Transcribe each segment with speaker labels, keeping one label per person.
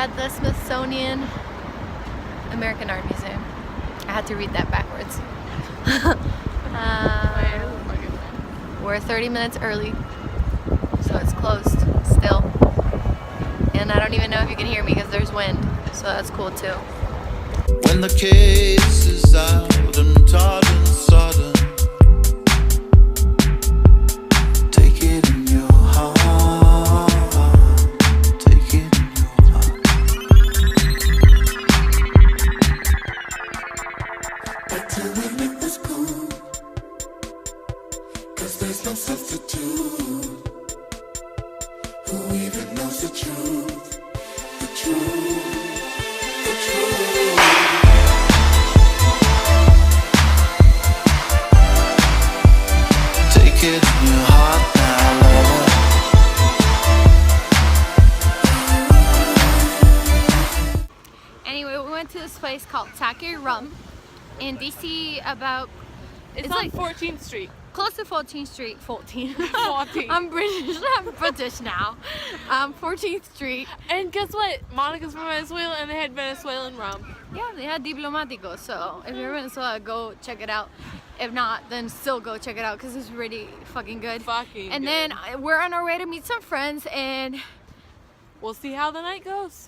Speaker 1: at the Smithsonian American Art Museum. I had to read that backwards. We're 30 minutes early, so it's closed still. And I don't even know if you can hear me because there's wind, so that's cool too.
Speaker 2: When the case is out and tarred and sodden, take it in your heart, take it in your heart. But till we make this cool, 'cause there's no substitute. Who even knows the truth, the truth, the truth. Take it in your heart now, lover.
Speaker 1: Anyway, we went to this place called Take Rum in DC about...
Speaker 3: It's on like 14th Street.
Speaker 1: Close to 14th Street. 14.
Speaker 3: 14.
Speaker 1: I'm British now. 14th Street.
Speaker 3: And guess what? Monica's from Venezuela and they had Venezuelan rum.
Speaker 1: Yeah, they had Diplomatico, so if you're in Venezuela, go check it out. If not, then still go check it out because it's really fucking good. And then we're on our way to meet some friends and
Speaker 3: we'll see how the night goes.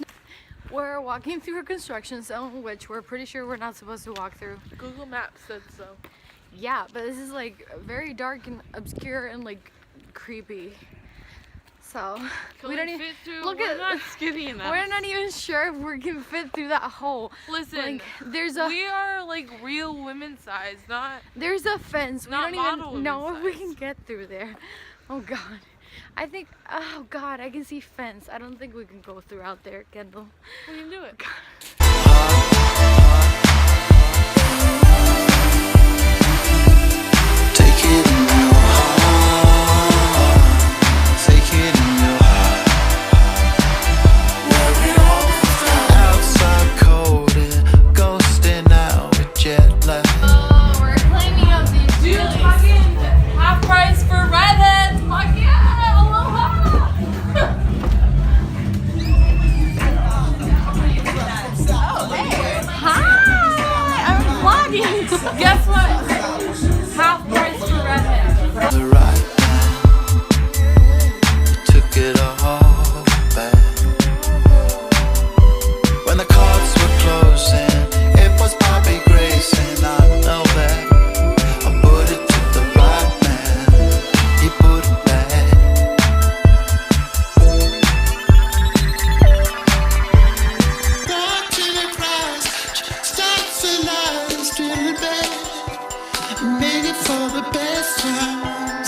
Speaker 1: We're walking through a construction zone, which we're pretty sure we're not supposed to walk through.
Speaker 3: Google Maps said so.
Speaker 1: Yeah, but this is like very dark and obscure and like creepy. So
Speaker 3: we don't even
Speaker 1: look
Speaker 3: we're
Speaker 1: at
Speaker 3: not skinny enough.
Speaker 1: We're not even sure if we can fit through that hole.
Speaker 3: Listen,
Speaker 1: like,
Speaker 3: we are like real women size, not.
Speaker 1: There's a fence.
Speaker 3: Not
Speaker 1: we don't
Speaker 3: model
Speaker 1: even know
Speaker 3: women
Speaker 1: if we
Speaker 3: size.
Speaker 1: can get through there. Oh God, I think. Oh God, I can see fence. I don't think we can go through out there, Kendall.
Speaker 3: We can do it.
Speaker 2: Take it in your heart, take it in your heart. Where we all outside coded, ghosting out with jet lag.
Speaker 1: Oh, we're claiming out these
Speaker 3: Dude, fucking half price for redheads. Fuck yeah, aloha.
Speaker 1: Hi, I'm vlogging.
Speaker 3: Guess what? Half price for redheads.
Speaker 2: The right man took it all back. When the cards were closing, it was Bobby Grace, and I know that. I put it to the right man, he put it back. Back to the prize, starts the line, still back. Made it for the best times.